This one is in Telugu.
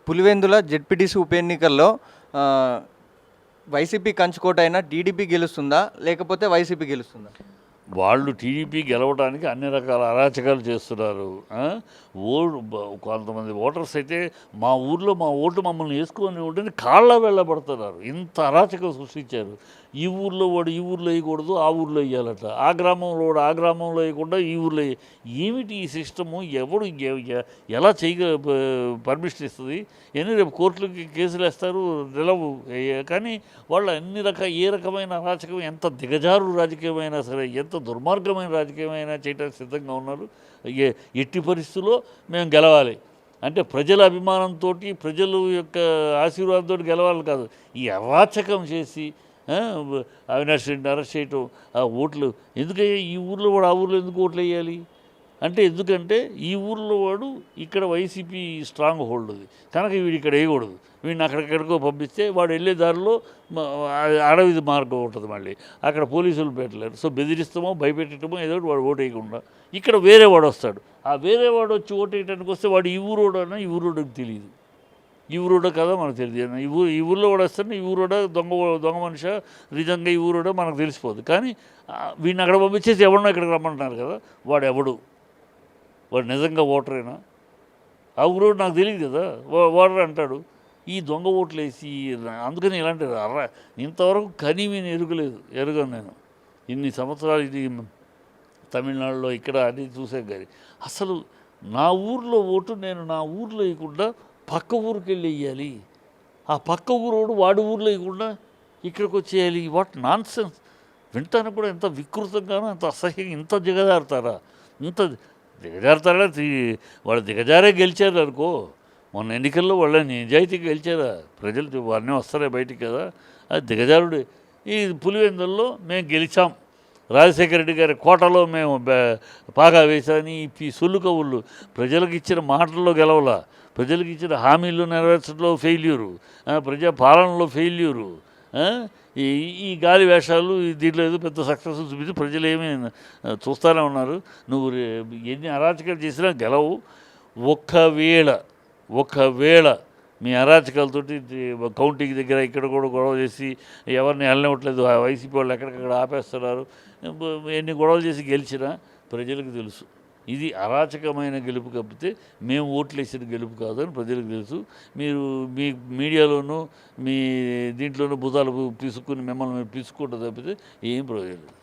పులివెందుల జెడ్పీటీసీ ఉప ఎన్నికల్లో వైసీపీ కంచుకోట అయినా టీడీపీ గెలుస్తుందా లేకపోతే వైసీపీ గెలుస్తుందా? వాళ్ళు టీడీపీ గెలవడానికి అన్ని రకాల అరాచకాలు చేస్తున్నారు. కొంతమంది ఓటర్స్ అయితే మా ఊర్లో మా ఓటు మమ్మల్ని వేసుకొని ఉండని కాళ్ళ వెళ్ళబడుతున్నారు. ఇంత అరాచకం సృష్టించారు. ఈ ఊర్లో వాడు ఈ ఊర్లో వేయకూడదు, ఆ ఊర్లో వేయాలట. ఆ గ్రామంలో వాడు ఆ గ్రామంలో వేయకుండా ఈ ఊర్లో ఏమిటి ఈ సిస్టము? ఎవడు ఎలా పర్మిషన్ ఇస్తుంది? రేపు కోర్టులకి కేసులు వేస్తారు, నిలవు. కానీ వాళ్ళు ఏ రకమైన అరాచకం, ఎంత దిగజారు రాజకీయమైనా సరే, ఎంత దుర్మార్గమైన రాజకీయమైనా చేయడానికి సిద్ధంగా ఉన్నారు. ఎట్టి పరిస్థితుల్లో మేము గెలవాలి అంటే ప్రజల అభిమానంతో, ప్రజల యొక్క ఆశీర్వాదంతో గెలవాలి కాదు, ఈ అరాచకం చేసి అవినాష్ రెడ్డిని అరెస్ట్ చేయటం, ఆ ఓట్లు ఎందుకయ్యా? ఈ ఊర్లో వాడు ఆ ఊర్లో ఎందుకు ఓట్లు వేయాలి అంటే, ఎందుకంటే ఈ ఊర్లో వాడు ఇక్కడ వైసీపీ స్ట్రాంగ్ హోల్డ్ ఉంది కనుక వీడు ఇక్కడ వేయకూడదు. వీడిని అక్కడికెక్కడికో పంపిస్తే వాడు వెళ్ళే దారిలో అడవి మార్గం ఉంటుంది, మళ్ళీ అక్కడ పోలీసులు పెట్టలేరు. సో బెదిరిస్తామో భయపెట్టడమో ఏదో వాడు ఓటు వేయకుండా ఇక్కడ వేరే వాడు వస్తాడు. ఆ వేరే వాడు వచ్చి ఓటు వేయడానికి వస్తే వాడు ఈ ఊరోడన్నా ఈ ఊరోడికి తెలియదు. ఈ ఊరోడ కదా మనకు తెలియదు. ఈ ఊళ్ళో కూడా వస్తాడు, ఈ ఊరోడ దొంగ మనిషి నిజంగా ఈ ఊరోడ మనకు తెలిసిపోదు. కానీ వీడిని అక్కడ పంపించేసి ఎవడన్నా ఇక్కడికి రమ్మంటున్నారు కదా, వాడు ఎవడు? వాడు నిజంగా ఓటరేనా? ఆ ఊరోడు నాకు తెలియదు కదా, ఓటర్ అంటాడు. ఈ దొంగ ఓట్లు వేసి అందుకని ఇలాంటి ఇంతవరకు కనీవిని ఎరగను నేను ఇన్ని సంవత్సరాలు. ఇది తమిళనాడులో ఇక్కడ అది చూసే కానీ అసలు నా ఊర్లో ఓటు నేను నా ఊర్లో వేయకుండా పక్క ఊరికి వెళ్ళి వేయాలి. ఆ పక్క ఊరోడు వాడి ఊర్లో వేయకుండా ఇక్కడికి వచ్చేయాలి. What non sense! వింటానికి కూడా ఎంత వికృతంగానో, ఎంత అసహ్యంగా, ఇంత దిగజారుతారా? ఇంత దిగజారుతారా? వాళ్ళు దిగజారే గెలిచారు అనుకో. మొన్న ఎన్నికల్లో వాళ్ళని నిజాయితీగా గెలిచారా? ప్రజలు వాళ్ళనే వస్తారే బయటికి కదా. అది దిగజారుడు. ఈ పులివెందుల్లో మేము గెలిచాం, రాజశేఖర రెడ్డి గారి కోటలో మేము పాగా వేసాని ఈ సొల్లు కవుళ్ళు ప్రజలకు ఇచ్చిన మాటల్లో గెలవలా, ప్రజలకు ఇచ్చిన హామీలు నెరవేర్చడంలో ఫెయిల్యూరు, ప్రజా పాలనలో ఫెయిల్యూరు, ఈ గాలి వేషాలు దీంట్లో ఏదో పెద్ద సక్సెస్ చూపించి ప్రజలు ఏమీ చూస్తూనే ఉన్నారు. నువ్వు ఎన్ని అరాచకాలు చేసినా గెలవు. ఒకవేళ మీ అరాచకాలతోటి కౌంటింగ్ దగ్గర ఇక్కడ కూడా గొడవ చేసి ఎవరిని వెళ్ళనివ్వట్లేదు, వైసీపీ వాళ్ళు ఎక్కడికక్కడ ఆపేస్తున్నారు, ఎన్ని గొడవలు చేసి గెలిచినా ప్రజలకు తెలుసు ఇది అరాచకమైన గెలుపు. కాకపోతే మేము ఓట్లు వేసిన గెలుపు కాదని ప్రజలకు తెలుసు. మీరు మీ మీడియాలోనూ మీ దీంట్లోనూ భుజాలు పిసుక్కుని మిమ్మల్ని పిసుక్కుంటూ తప్పితే ఏం ప్రయోజనం లేదు.